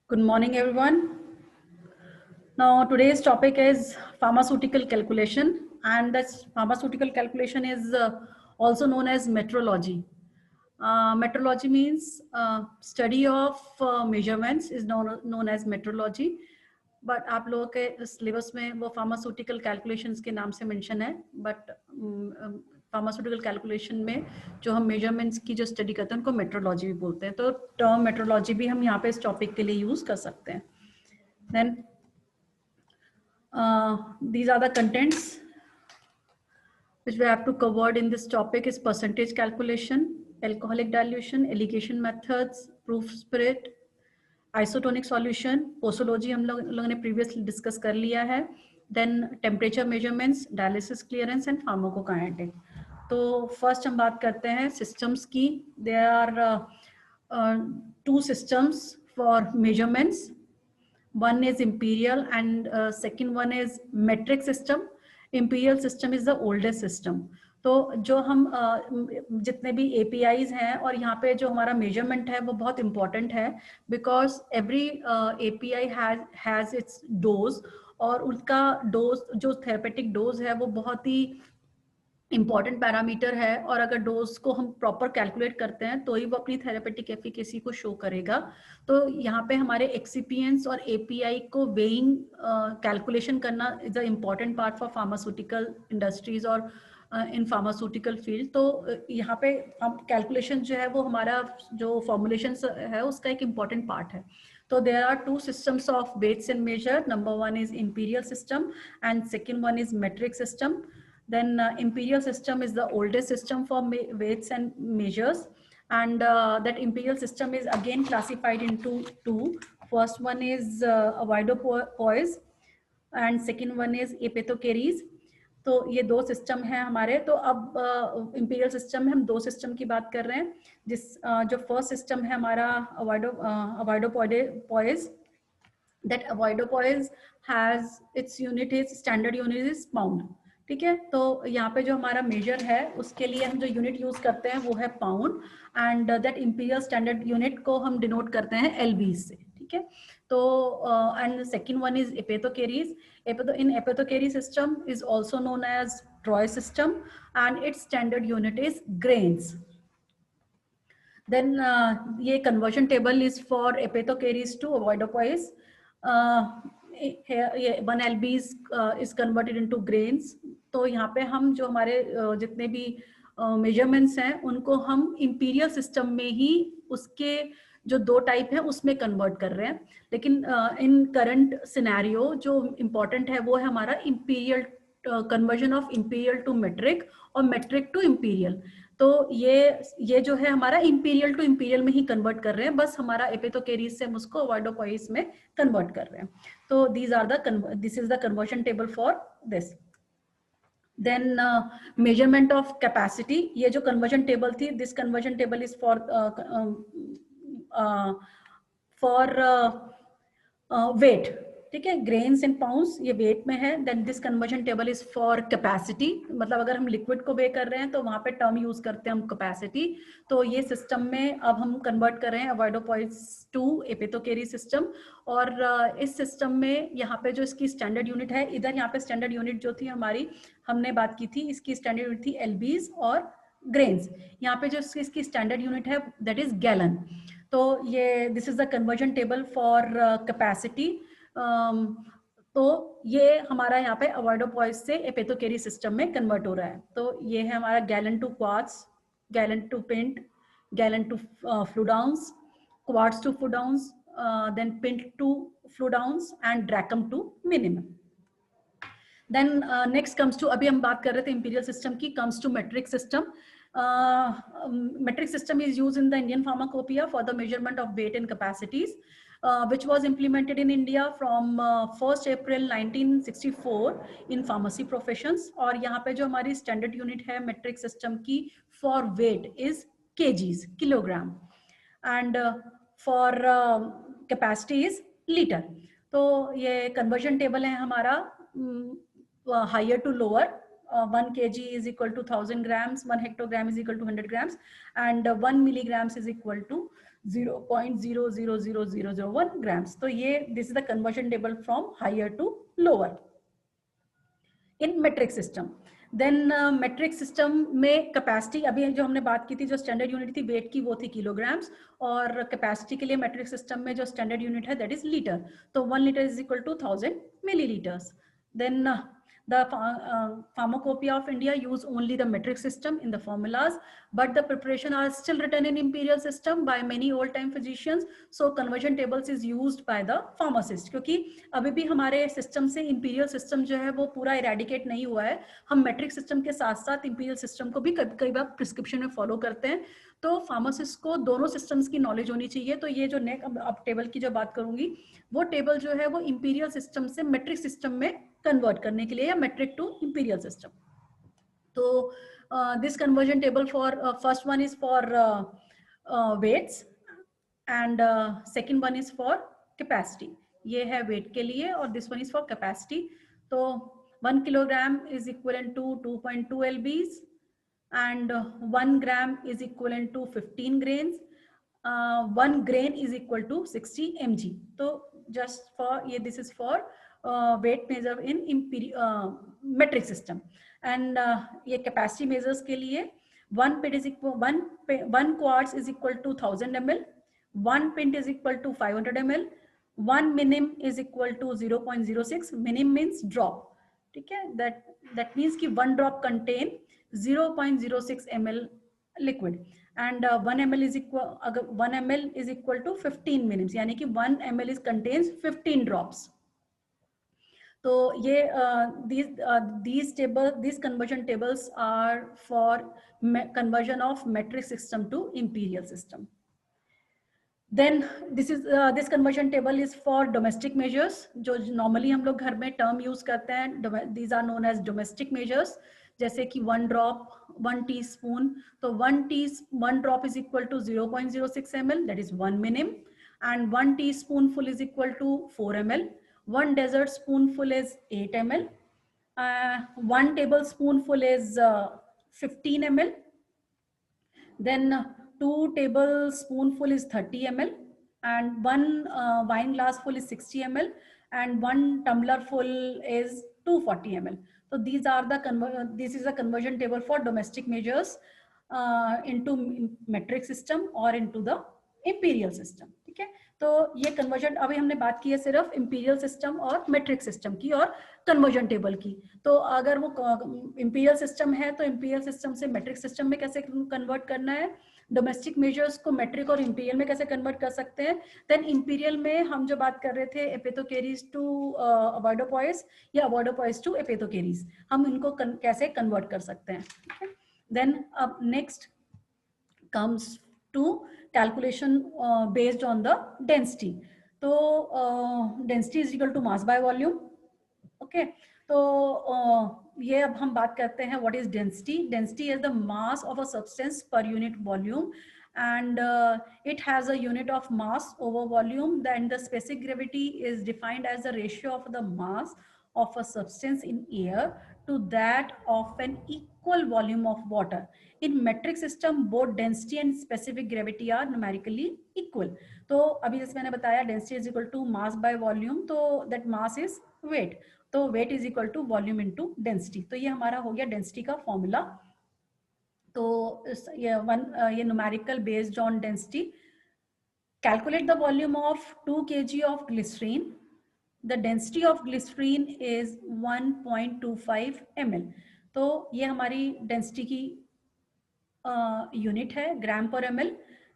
Good morning, everyone. Now, today's topic is pharmaceutical calculation, and this pharmaceutical calculation is also known as metrology. Metrology means study of measurements is known as metrology. But आप लोगों के syllabus में वो pharmaceutical calculations के नाम से mention है, but pharmaceutical calculation में जो हम मेजरमेंट्स की जो स्टडी करते हैं उनको मेट्रोलॉजी भी बोलते हैं. तो टर्म मेट्रोलॉजी भी हम यहाँ पे इस टॉपिक के लिए यूज कर सकते हैं. Then these are the contents which we have to covered in this topic is percentage calculation, alcoholic dilution, alligation methods, proof spirit, isotonic solution, posology हम लोगों ने previously discuss कर लिया है. Then temperature measurements, dialysis clearance and pharmacokinetic. तो first हम बात करते हैं systems की. There are two systems for measurements. One is imperial and second one is metric system. Imperial system is the oldest system. तो जो हम जितने भी APIs हैं और यहाँ पे जो हमारा मेजरमेंट है वो बहुत इम्पोर्टेंट है, because every API has its dose, और उनका डोज जो थेरेपेटिक डोज है वो बहुत ही इम्पॉर्टेंट पैरामीटर है, और अगर डोज को हम प्रॉपर कैलकुलेट करते हैं तो ही वो अपनी थेरेपेटिक एफिकेसी को शो करेगा. तो यहाँ पे हमारे एक्सिपिएंट्स और एपीआई को वेइंग कैलकुलेशन करना is a important part for pharmaceutical industries और इन फार्मास्यूटिकल फील्ड. तो यहाँ पे कैलकुलेशन जो है वो हमारा जो फॉर्मुलेशन है उसका एक इम्पॉर्टेंट पार्ट है. So there are two systems of weights and measure. Number one is imperial system and second one is metric system. Then imperial system is the oldest system for weights and measures, and that imperial system is again classified into two. First one is avoidopoise and second one is apethocaries. तो ये दो system है हमारे. तो अब imperial system में हम दो सिस्टम की बात कर रहे हैं. जो फर्स्ट सिस्टम है हमारा avoirdupois. That avoirdupois has its unit is standard unit is pound. ठीक है. तो यहाँ पे जो हमारा मेजर है उसके लिए हम जो यूनिट यूज करते हैं वो है pound, and that imperial standard unit को हम डिनोट करते हैं LB से. ठीक है. तो and second one is apothecaries. In apothecary system is also known as Troy system, and its standard unit is grains. Then ये conversion table is for apothecaries to avoidopoise. ये 1 LB is converted into grains. तो यहाँ पे हम जो हमारे जितने भी मेजरमेंट्स हैं उनको हम इंपीरियल सिस्टम में ही उसके जो दो टाइप है उसमें कन्वर्ट कर रहे हैं. लेकिन इन करंट सिनेरियो जो इम्पोर्टेंट है वो है हमारा imperial conversion of imperial to metric और मेट्रिक टू इंपीरियल. तो ये जो है हमारा इंपीरियल टू इंपीरियल में ही कन्वर्ट कर रहे हैं, बस हमारा एपेथोकेरीज से हम उसको अवॉइडोपॉइस में कन्वर्ट कर रहे हैं. तो this is the conversion table for this. Then measurement of capacity. ये जो कन्वर्जन टेबल थी, this conversion table is for weight. ठीक है. ग्रेन्स इन पाउंड्स ये वेट में है. Then this conversion table is for capacity. मतलब अगर हम लिक्विड को वे कर रहे हैं तो वहां पे टर्म यूज करते हैं हम कैपेसिटी. तो ये सिस्टम में अब हम कन्वर्ट कर रहे हैं अवॉइडोपॉइस टू एपेथोकेरी सिस्टम. और इस सिस्टम में यहाँ पे जो इसकी स्टैंडर्ड यूनिट है, इधर यहाँ पे स्टैंडर्ड यूनिट जो थी हमारी हमने बात की थी, इसकी स्टैंडर्ड यूनिट थी LBs और ग्रेन्स. यहाँ पे जो इसकी स्टैंडर्ड यूनिट है दैट इज गैलन. तो ये this is the conversion table for capacity. तो ये हमारा यहाँ पे अवॉइडोपॉइस से एपेथोकेरी सिस्टम में कन्वर्ट हो रहा है. तो ये है हमारा gallon to quarts, gallon to pint, gallon to fluid ounces, quarts to fluid ounces, then pint to fluid ounces and drachm to minimum. Then next comes to, अभी हम बात कर रहे थे इंपीरियल सिस्टम की, comes to metric system. Metric system is used in the Indian pharmacopoeia for the measurement of weight and capacities, which was implemented in India from 1st April 1964 in pharmacy professions. और यहाँ पे जो हमारी standard unit है metric system की for weight is kgs, kilogram, and for capacity is liter. तो ये conversion table है हमारा higher to lower. 1 kg is equal to 1000 grams, 1 hectogram is equal to 100 grams, and 1 milligrams is equal to 0.000001 grams. तो ये this is the conversion table from higher to lower in metric system. Then metric system में capacity, अभी जो हमने बात की थी, जो स्टैंडर्ड यूनिट थी वेट की वो थी किलोग्राम्स, और कैपेसिटी के लिए मेट्रिक सिस्टम में जो स्टैंडर्ड यूनिट है दैट इज लीटर. तो 1 litre is equal to 1000 millilitres. Then the Pharmacopoeia of India use only the metric system in the formulas, but the preparation are still written in imperial system by many old time physicians. So conversion tables is used by the pharmacist. क्योंकि अभी भी हमारे system से imperial system जो है वो पूरा eradicate नहीं हुआ है. हम metric system के साथ साथ imperial system को भी कई बार प्रिस्क्रिप्शन में फॉलो करते हैं. तो फार्मासिस्ट को दोनों सिस्टम्स की नॉलेज होनी चाहिए. तो ये जो अब टेबल की जो बात करूंगी, वो टेबल जो है वो इंपीरियल सिस्टम से मेट्रिक सिस्टम में कन्वर्ट करने के लिए, या मेट्रिक टू इंपीरियल सिस्टम. तो this conversion table for first one is for weights and second one is for capacity. ये है वेट के लिए और this one is for capacity. तो 1 kilogram is equivalent to 2.2 lbs and 1 gram is equivalent to 15 grains. 1 grain is equal to 60 mg. So just for this is for weight measure in metric system. And ये capacity measures के लिए 1 pint is equal 1 quarts is equal to 1000 ml, 1 pint is equal to 500 ml, 1 minim is equal to 0.06. minim means drop. ठीक है, that means कि 1 drop contain 0.06 ml liquid, and 1 ml is equal, अगर 1 ml is equal to 15 minims, यानी कि 1 ml is contains 15 drops. तो ये these conversion tables are for conversion of metric system to imperial system. Then this conversion table is for domestic measures, जो normally हम लोग घर में term use करते हैं. These are known as domestic measures. जैसे कि 1 drop, 1 teaspoon. तो 1 drop is equal to 0.06 ml, that is 1 minim, and 1 teaspoonful is equal to 4 ml. 1 dessert spoonful is 8 ml. 1 tablespoonful is 15 ml. Then 2 tablespoonful is 30 ml, and 1 wine glass full is 60 ml, and 1 tumbler full is 240 ml. So these are the this is a conversion table for domestic measures into metric system or into the imperial system. ठीक है, तो ये conversion, अभी हमने बात की है सिर्फ इंपीरियल सिस्टम और मेट्रिक सिस्टम की और कन्वर्जन टेबल की. तो अगर वो इंपीरियल सिस्टम है तो इंपीरियल सिस्टम से मेट्रिक सिस्टम में कैसे कन्वर्ट करना है, डोमेस्टिक मेजर्स को मेट्रिक और इंपीरियल में कैसे कन्वर्ट कर सकते हैं. देन इंपीरियल में हम जो बात कर रहे थे एपिथोकेरीज टू अवॉइडोपॉइस या अवॉइडोपॉइस टू एपिथोकेरीज, हम इनको कैसे कन्वर्ट कर सकते हैं. देन अब next comes to calculation based on the density. तो density is equal to mass by volume. Okay, तो ये अब हम बात करते हैं what is density. Density is the mass of a substance per unit volume, and it has a unit of mass over volume. Then the specific gravity is defined as the ratio of the mass of a substance in air to that of an equal volume of water. In metric system, both density and specific gravity are numerically equal. तो अभी जैसे मैंने बताया density is equal to mass by volume, तो that mass is weight. तो weight is equal to volume into density. तो ये हमारा हो गया density का formula. तो ये numerical based on density. Calculate the volume of 2 kg of glycerine. The density of glycerine is 1.25 ml. तो ये हमारी density की यूनिट है ग्राम पर ml.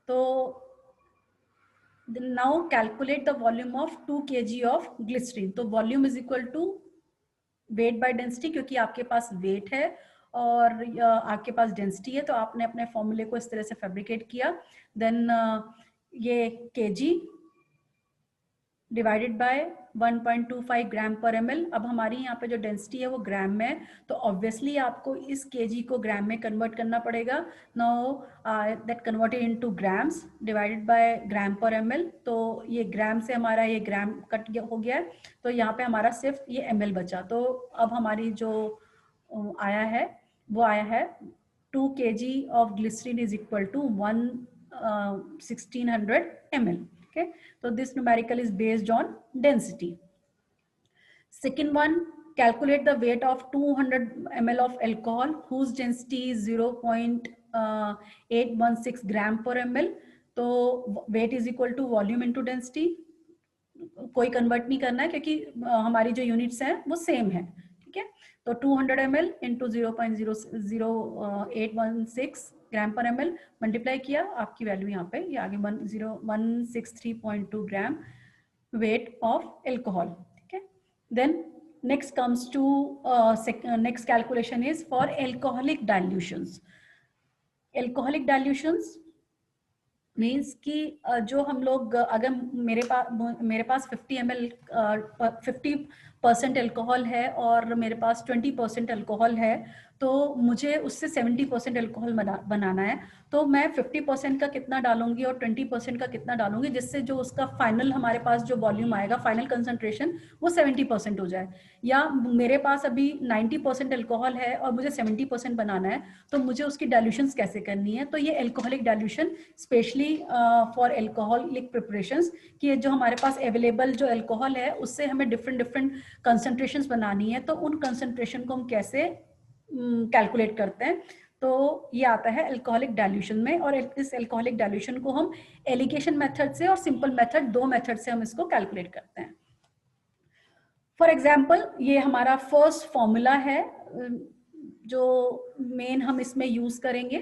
तो now calculate the volume of 2 kg of glycerine. तो volume is equal to weight by density, क्योंकि आपके पास वेट है और आपके पास डेंसिटी है, तो आपने अपने फॉर्मूले को इस तरह से फैब्रिकेट किया. देन ये kg डिवाइडेड बाय 1.25 ग्राम पर ml. अब हमारी यहाँ पे जो डेंसिटी है वो ग्राम में है, तो ऑब्वियसली आपको इस kg को ग्राम में कन्वर्ट करना पड़ेगा. Now that converted into grams divided by gram पर ml. तो ये ग्राम से हमारा ये ग्राम कट हो गया है, तो यहाँ पे हमारा सिर्फ ये ml बचा. तो अब हमारी जो आया है वो आया है 2 kg of glycerin is equal to 1600 ml. Okay, so this numerical is based on density. Second one, calculate the weight of 200 ml of alcohol whose density is 0.816 gram per ml. तो weight is equal to volume into density. कोई convert नहीं करना है क्योंकि हमारी जो units हैं वो सेम है, ठीक है। तो 200 ml इंटू 0.00816 ग्राम पर ml मल्टीप्लाई किया, आपकी वैल्यू यहाँ पे ये आगे 163.2 ग्राम weight of alcohol, ठीक है। Then next comes to next calculation is for alcoholic dilutions. Alcoholic dilutions means कि जो हम लोग अगर मेरे पास 50 ml 50% अल्कोहल है और मेरे पास 20% अल्कोहल है, तो मुझे उससे 70% अल्कोहल बनाना है। तो मैं 50% का कितना डालूंगी और 20% का कितना डालूंगी, जिससे जो उसका फाइनल हमारे पास जो वॉल्यूम आएगा, फाइनल कंसंट्रेशन, वो 70% हो जाए। या मेरे पास अभी 90% अल्कोहल है और मुझे 70% बनाना है, तो मुझे उसकी डाइल्यूशंस कैसे करनी है। तो ये alcoholic dilution specially for alcoholic preparations, कि जो हमारे पास अवेलेबल जो अल्कोहल है उससे हमें डिफरेंट कंसंट्रेशंस बनानी है, तो उन कंसंट्रेशन को हम कैसे कैलकुलेट करते हैं। तो ये आता है अल्कोहलिक डाइल्यूशन में, और इस अल्कोहलिक डाइल्यूशन को हम एलिगेशन मेथड से और सिंपल मेथड, दो मेथड से हम इसको कैलकुलेट करते हैं। फॉर एग्जाम्पल, ये हमारा फर्स्ट फॉर्मूला है जो मेन हम इसमें यूज करेंगे।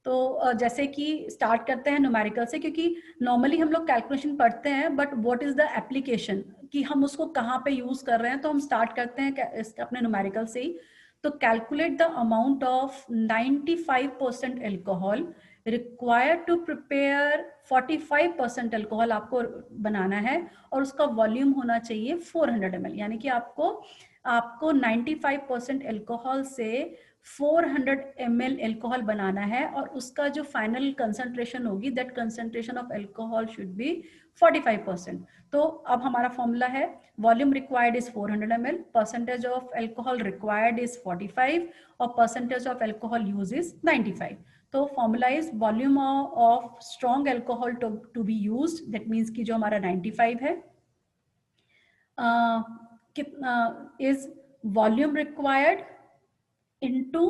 तो जैसे कि स्टार्ट करते हैं न्यूमेरिकल से, क्योंकि नॉर्मली हम लोग कैलकुलेशन पढ़ते हैं, but what is the application, कि हम उसको कहाँ पे यूज कर रहे हैं। तो हम स्टार्ट करते हैं अपने न्यूमेरिकल से ही। तो calculate the amount of 95% alcohol required to prepare 45% alcohol आपको बनाना है, और उसका वॉल्यूम होना चाहिए 400 ml। यानी कि आपको 95% अल्कोहल से 400 ml अल्कोहल बनाना है, और उसका जो फाइनल कंसंट्रेशन होगी, that concentration of alcohol should be 45%। तो अब हमारा फॉर्मूला है, volume required is 400 ml, percentage of alcohol required is 45, और percentage of alcohol use is 95। तो formula is volume of strong alcohol to be used, that means कि जो हमारा 95 है, कितना is volume required into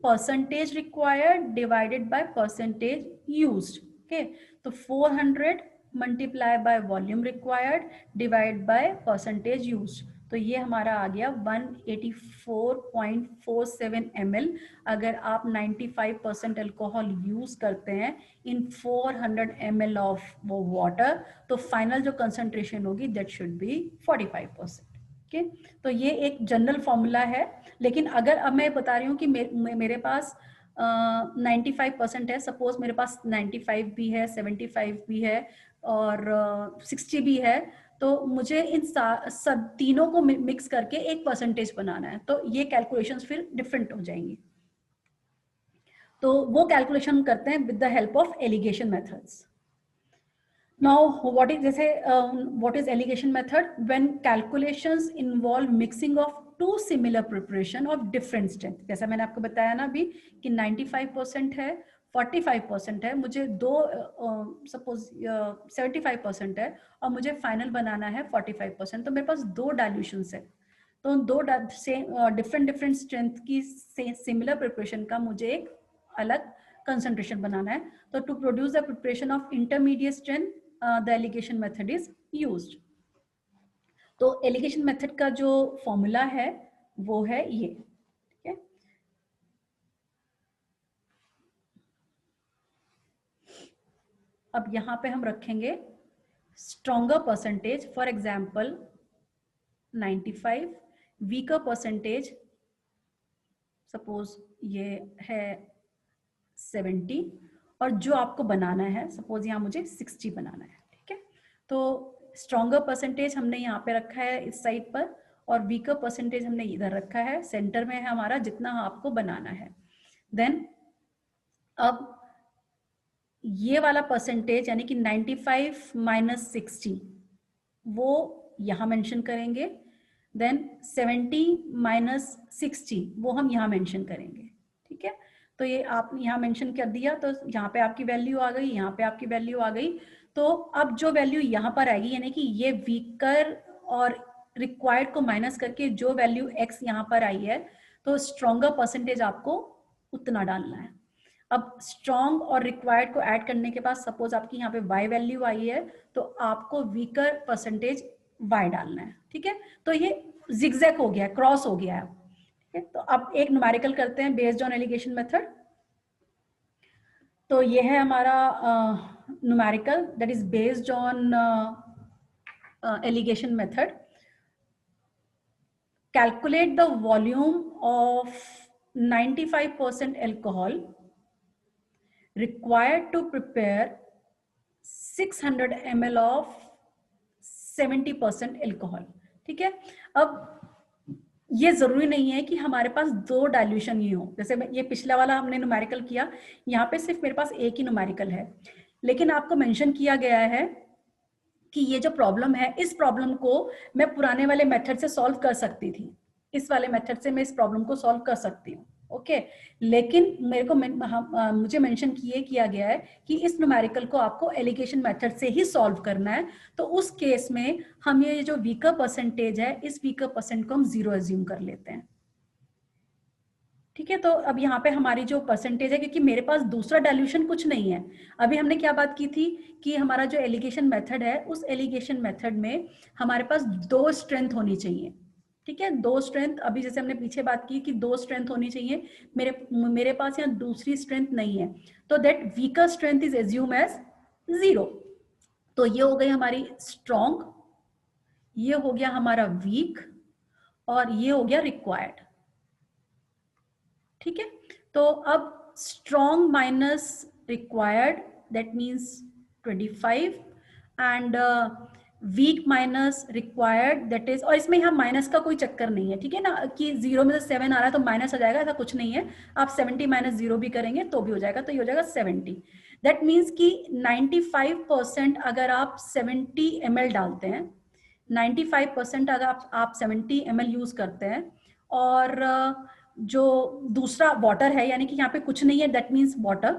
percentage required divided by percentage used. Okay, तो 400 multiply by volume required divide by percentage used, तो ये हमारा आ गया 184.47 ml। अगर आप 95% अल्कोहल यूज करते हैं इन 400 ml ऑफ वो वाटर, तो फाइनल जो कंसंट्रेशन होगी दैट शुड बी 45%। ओके, तो ये एक जनरल फॉर्मूला है। लेकिन अगर अब मैं बता रही हूँ कि मेरे पास 95% है, सपोज मेरे पास 95 भी है, 75 भी है और 60 भी है, तो मुझे इन सब तीनों को मिक्स करके एक परसेंटेज बनाना है। तो ये कैलकुलेशंस फिर डिफरेंट हो जाएंगी। तो वो कैलकुलेशन करते हैं with the help of alligation methods. Now, what is alligation method? When calculations involve mixing of two similar preparation of different strength. जैसा मैंने आपको बताया ना अभी कि 95% है, 45% है, मुझे दो सपोज 75% है और मुझे फाइनल बनाना है 45%। तो मेरे पास दो डाइल्यूशंस है, तो दो डिफरेंट स्ट्रेंथ की सिमिलर प्रिपरेशन का मुझे एक अलग कंसंट्रेशन बनाना है। तो to produce the preparation of intermediate strength the alligation method is used. तो एलिगेशन मेथड का जो फॉर्मूला है वो है ये, ठीक है। अब यहां पे हम रखेंगे stronger percentage, for example 95, weaker percentage suppose ये है 70, और जो आपको बनाना है सपोज यहाँ मुझे 60 बनाना है, ठीक है। तो स्ट्रॉन्गर परसेंटेज हमने यहाँ पे रखा है इस साइड पर, और वीकर परसेंटेज हमने इधर रखा है, सेंटर में है हमारा जितना आपको बनाना है। देन अब ये वाला परसेंटेज यानी कि 95 - 60 वो यहाँ मेंशन करेंगे, देन 70 माइनस 60 वो हम यहाँ मेंशन करेंगे, ठीक है। तो ये आपने यहाँ मेंशन कर दिया, तो यहाँ पे आपकी वैल्यू आ गई, यहाँ पे आपकी वैल्यू आ गई। तो अब जो वैल्यू यहाँ पर आएगी, यानी कि ये वीकर और रिक्वायर्ड को माइनस करके जो वैल्यू x यहाँ पर आई है, तो स्ट्रॉन्गर परसेंटेज आपको उतना डालना है। अब स्ट्रॉन्ग और रिक्वायर्ड को ऐड करने के बाद सपोज आपकी यहाँ पे y वैल्यू आई है, तो आपको वीकर परसेंटेज y डालना है, ठीक है। तो ये जिगजैग हो गया, क्रॉस हो गया है, ठीक है। तो अब एक न्यूमेरिकल करते हैं बेस्ड ऑन एलिगेशन मेथड। तो ये है हमारा numerical that is based on alligation method. Calculate the volume of 95% alcohol required to prepare 600 ml of 70% alcohol, ठीक है। अब ये जरूरी नहीं है कि हमारे पास दो डाइल्यूशन ही हो, जैसे ये पिछला वाला हमने न्यूमेरिकल किया, यहाँ पे सिर्फ मेरे पास एक ही न्यूमेरिकल है, लेकिन आपको मेंशन किया गया है कि ये जो प्रॉब्लम है, इस प्रॉब्लम को मैं पुराने वाले मेथड से सॉल्व कर सकती थी, इस वाले मेथड से मैं इस प्रॉब्लम को सॉल्व कर सकती हूँ, ओके। लेकिन मेरे को मुझे मेंशन किया गया है कि इस न्यूमेरिकल को आपको एलिगेशन मेथड से ही सॉल्व करना है। तो उस केस में हम ये जो वीकर परसेंटेज है, इस वीकर परसेंट को हम 0 एज्यूम कर लेते हैं, ठीक है। तो अब यहाँ पे हमारी जो परसेंटेज है, क्योंकि मेरे पास दूसरा डाइल्यूशन कुछ नहीं है, अभी हमने क्या बात की थी कि हमारा जो एलिगेशन मेथड है, उस एलिगेशन मेथड में हमारे पास दो स्ट्रेंथ होनी चाहिए, ठीक है। दो स्ट्रेंथ, अभी जैसे हमने पीछे बात की कि दो स्ट्रेंथ होनी चाहिए, मेरे पास यहाँ दूसरी स्ट्रेंथ नहीं है, तो that weaker strength is assume as 0। तो ये हो गई हमारी स्ट्रॉन्ग, ये हो गया हमारा वीक, और ये हो गया रिक्वायर्ड, ठीक है। तो अब strong minus required that means 25 and weak minus required that is, और इसमें यहाँ माइनस का कोई चक्कर नहीं है, ठीक है ना, कि 0 में से 7 आ रहा है तो माइनस आ जाएगा, ऐसा कुछ नहीं है। आप 70 माइनस 0 भी करेंगे तो भी हो जाएगा, तो ये हो जाएगा 70। दैट मीन्स कि 95% अगर आप 70 ml डालते हैं, 95% अगर आप 70 ml यूज करते हैं, और जो दूसरा वाटर है, यानी कि यहाँ पे कुछ नहीं है, दैट मीन्स वाटर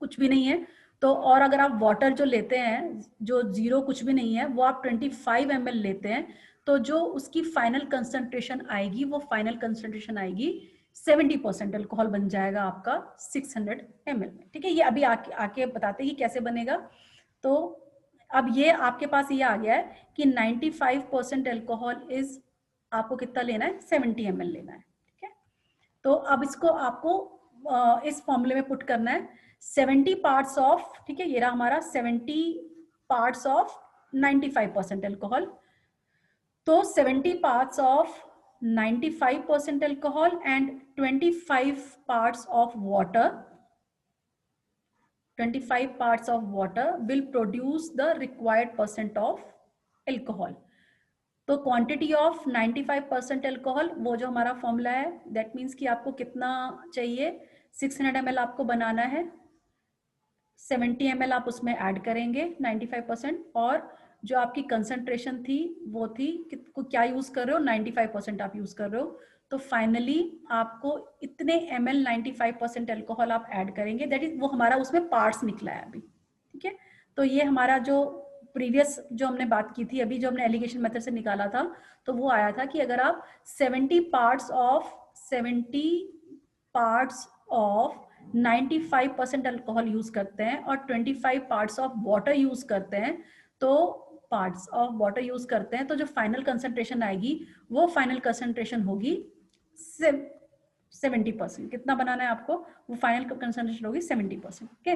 कुछ भी नहीं है, तो और अगर आप वाटर जो लेते हैं जो 0 कुछ भी नहीं है, वो आप 25 ml लेते हैं, तो जो उसकी फाइनल कंसंट्रेशन आएगी, वो फाइनल कंसंट्रेशन आएगी 70% अल्कोहल बन जाएगा आपका 600 ml में, ठीक है। ये अभी आके बताते हैं कि कैसे बनेगा। तो अब ये आपके पास ये आ गया है कि 95% अल्कोहल इज, आपको कितना लेना है, 70 ml लेना है, ठीक है। तो अब इसको आपको इस फॉर्मूले में पुट करना है, 70 पार्ट्स ऑफ, ठीक है, ये रहा हमारा 70 पार्ट्स ऑफ 95% अल्कोहल। तो 70 parts of 95% alcohol and 25 parts of water, 25 parts of water will produce the required percent of alcohol. तो क्वांटिटी ऑफ 95% अल्कोहल, वो जो हमारा फॉर्मूला है, दैट मीन्स कि आपको कितना चाहिए, 600 ml आपको बनाना है, 70 ml आप उसमें ऐड करेंगे 95%, और जो आपकी कंसंट्रेशन थी वो थी क्या यूज कर रहे हो, 95% आप यूज कर रहे हो, तो फाइनली आपको इतने ml 95% अल्कोहल आप ऐड करेंगे, दैट इज वो हमारा उसमें पार्ट्स निकला है अभी, ठीक है। तो ये हमारा जो प्रीवियस जो हमने बात की थी, अभी जो हमने एलिगेशन मेथड से निकाला था, तो वो आया था कि अगर आप 70 पार्ट्स ऑफ 95% अल्कोहल यूज करते हैं और 25 पार्ट्स ऑफ वाटर यूज करते हैं, तो पार्ट्स ऑफ वाटर यूज करते हैं, तो जो फाइनल कंसंट्रेशन आएगी, वो फाइनल कंसंट्रेशन होगी 70%। कितना बनाना है आपको, वो फाइनल कंसंट्रेशन होगी 70%, ओके।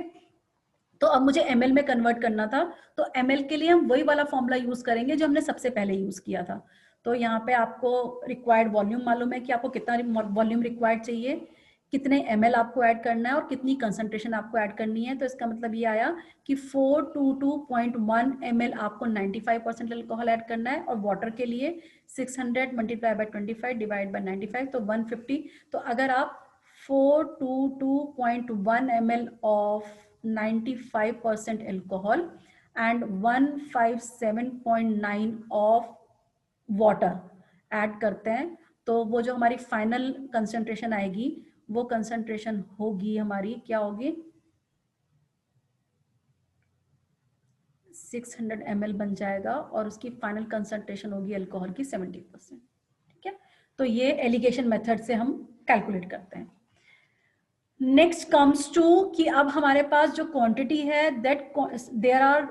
तो अब मुझे ml में कन्वर्ट करना था, तो ml के लिए हम वही वाला फॉर्मूला यूज करेंगे जो हमने सबसे पहले यूज किया था। तो यहाँ पे आपको रिक्वायर्ड वॉल्यूम मालूम है कि आपको कितना वॉल्यूम रिक्वायर्ड चाहिए, कितने ml आपको ऐड करना है और कितनी कंसंट्रेशन आपको ऐड करनी है। तो इसका मतलब ये आया कि 422.1 ml आपको 95% अल्कोहल ऐड करना है, और वाटर के लिए 600 मल्टीप्लाई बाय 25 डिवाइड बाय 95, तो 150। तो अगर आप 422.1 ml of 95% alcohol and 157.9 of water add करते हैं तो वो जो हमारी फाइनल कंसंट्रेशन आएगी वो कंसंट्रेशन होगी हमारी, क्या होगी, 600 ml बन जाएगा और उसकी फाइनल कंसंट्रेशन होगी अल्कोहल की 70%। ठीक है, तो ये एलिगेशन मेथड से हम कैलकुलेट करते हैं। नेक्स्ट कम्स टू कि अब हमारे पास जो क्वांटिटी है that there are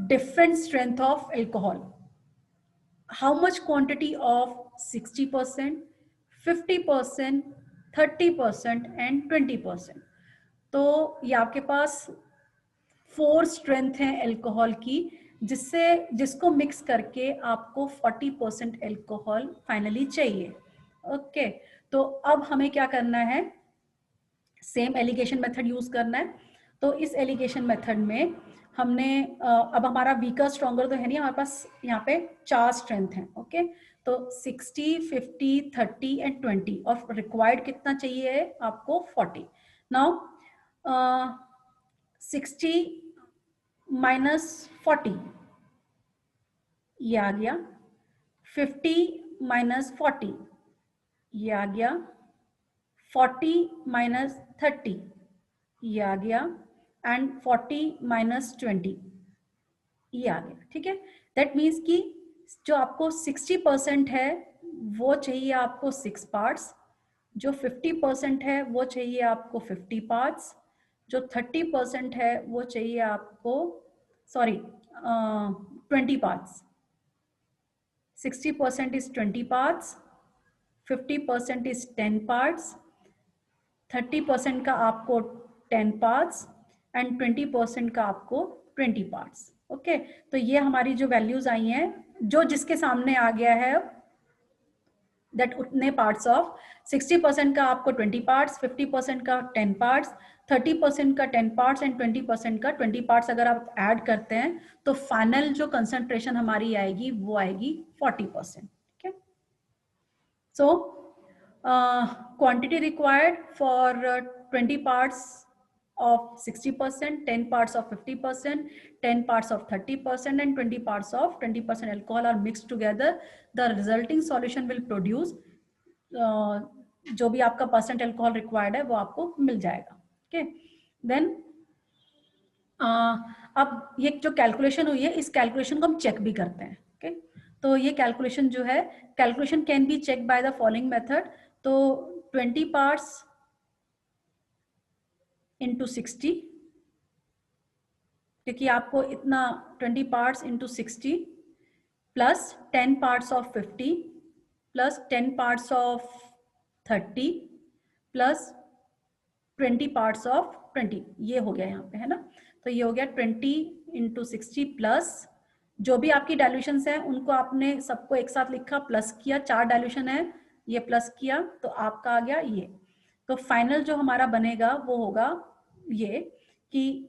different strength of alcohol, how much quantity of 60%, 50%, 30% and 20%। तो ये आपके पास 4 स्ट्रेंथ हैं अल्कोहल की, जिसको मिक्स करके आपको 40% अल्कोहल फाइनली चाहिए। ओके, तो अब हमें क्या करना है, सेम एलिगेशन मेथड यूज करना है। तो इस एलिगेशन मेथड में हमने अब हमारा वीकर स्ट्रॉन्गर तो है नहीं, हमारे पास यहाँ पे 4 स्ट्रेंथ हैं। ओके, तो 60, 50, 30 एंड 20 और रिक्वायर्ड कितना चाहिए है आपको, 40। नाउ 60 माइनस 40 ये आ गया, 50 माइनस 40 ये आ गया, 40 माइनस 30 ये आ गया एंड 40 माइनस 20 ये आ गया। ठीक है, दैट मीन्स कि जो आपको 60% है वो चाहिए आपको 6 पार्ट्स, जो 50% है वो चाहिए आपको 50 पार्ट्स, जो 30% है वो चाहिए आपको 20 parts. 60% is 20 parts, 50% is 10 parts, 30% का आपको 10 parts एंड 20% का आपको 20 parts। ओके, तो ये हमारी जो वैल्यूज आई हैं, जो जिसके सामने आ गया है दैट उतने पार्ट्स ऑफ 60% का आपको 20 पार्ट्स, 50% का 10 पार्ट्स, 30% का 10 पार्ट्स एंड 20% का 20 पार्ट्स अगर आप ऐड करते हैं तो फाइनल जो कंसंट्रेशन हमारी आएगी वो आएगी 40%। ठीक है, so quantity required for 20 parts of 60%, 10 parts of 50%, 10 parts of 30% and 20 parts of 20% alcohol are mixed together. The resulting solution will produce जो भी आपका परसेंट अल्कोहल रिक्वायर्ड है वो आपको मिल जाएगा। ओके, देन अब ये जो कैलकुलेशन हुई है इस कैलकुलेशन को हम चेक भी करते हैं। ओके, तो ये कैलकुलेशन जो है, calculation can be check by the following method. तो 20 parts इंटू 60, क्योंकि आपको इतना 20 parts into 60 plus 10 parts of 50 plus 10 parts of 30 plus 20 parts of 20, ये हो गया यहाँ पे, है ना। तो ये हो गया 20 इंटू 60 प्लस जो भी आपकी डायल्यूशन है उनको आपने सबको एक साथ लिखा, प्लस किया, 4 डायल्यूशन है, ये प्लस किया तो आपका आ गया ये। तो फाइनल जो हमारा बनेगा वो होगा ये कि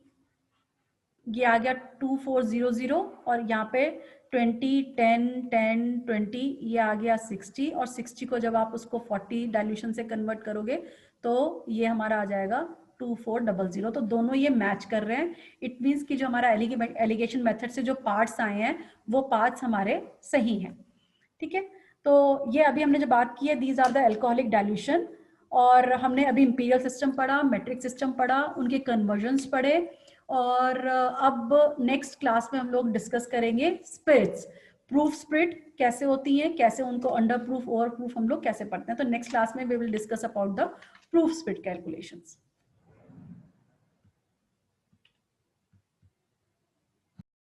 ये आ गया 2400 और यहाँ पे 20, 10, 10, 20 ये आ गया 60 और 60 को जब आप उसको 40 डायल्यूशन से कन्वर्ट करोगे तो ये हमारा आ जाएगा 2400। तो दोनों ये मैच कर रहे हैं। इट मीन्स कि जो हमारा एलिगेशन मेथड से जो पार्ट्स आए हैं वो पार्ट्स हमारे सही हैं। ठीक है, तो ये अभी हमने जो बात की है these are the alcoholic dilution, और हमने अभी इंपीरियल सिस्टम पढ़ा, मेट्रिक सिस्टम पढ़ा, उनके कन्वर्जन्स पढ़े, और अब नेक्स्ट क्लास में हम लोग डिस्कस करेंगे स्पिरिट्स, प्रूफ स्पिरिट कैसे होती हैं, कैसे उनको अंडर प्रूफ ओवर प्रूफ हम लोग कैसे पढ़ते हैं। तो नेक्स्ट क्लास में we will discuss about the proof spirit calculations.